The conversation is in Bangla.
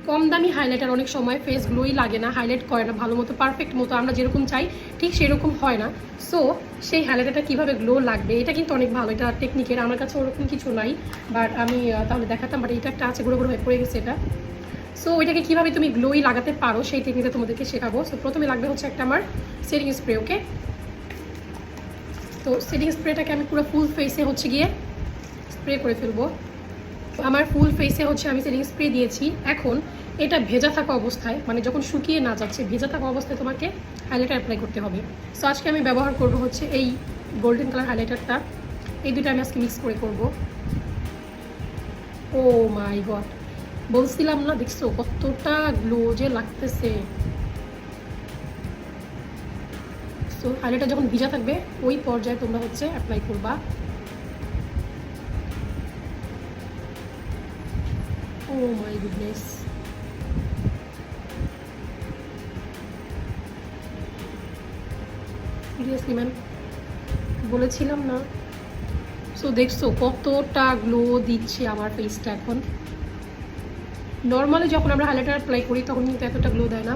কম দামি হাইলাইটার অনেক সময় ফেস গ্লোই লাগে না, হাইলাইট করে না ভালো মতো, পারফেক্ট মতো আমরা যেরকম চাই ঠিক সেরকম হয় না। সো সেই হাইলাইটারটা কীভাবে গ্লো লাগবে, এটা কিন্তু অনেক ভালো, এটা টেকনিকের। আমার কাছে ওরকম কিছু নাই, বাট আমি তাহলে দেখাতাম, বাট এটা একটা আছে, গুঁড়ো গুঁড়ো হয়ে পড়ে গেছে এটা। সো ওইটাকে কীভাবে তুমি গ্লোই লাগাতে পারো সেই টেকনিকটা তোমাদেরকে শেখাবো। সো প্রথমে লাগবে হচ্ছে একটা আমার সেটিং স্প্রে। ওকে, তো সেটিং স্প্রেটাকে আমি পুরো ফুল ফেসে হচ্ছে গিয়ে স্প্রে করে ফেলবো। আমার ফুল ফেসে হচ্ছে আমি সেটিং স্প্রে দিয়েছি। এখন এটা ভেজা থাকা অবস্থায়, মানে যখন শুকিয়ে না যাচ্ছে, ভেজা থাকা অবস্থায় তোমাকে হাইলাইটার অ্যাপ্লাই করতে হবে। সো আজকে আমি ব্যবহার করব হচ্ছে এই গোল্ডেন কালার হাইলাইটারটা। এই দুটো আমি আজকে মিক্স করে করব। ও মাই গড, বলছিলাম না, দেখছো কতটা গ্লো যে লাগতেছে। সো হাইলাইটার যখন ভিজা থাকবে ওই পর্যায়ে তোমরা হচ্ছে অ্যাপ্লাই করবা। ও মাই গুডনেস, সিরিয়াসলি ম্যাম, বলেছিলাম না। সো দেখছো কতটা গ্লো দিচ্ছে আমার ফেসটা এখন। নর্মালি যখন আমরা হাইলাইটার অ্যাপ্লাই করি তখন কিন্তু এতটা গ্লো দেয় না,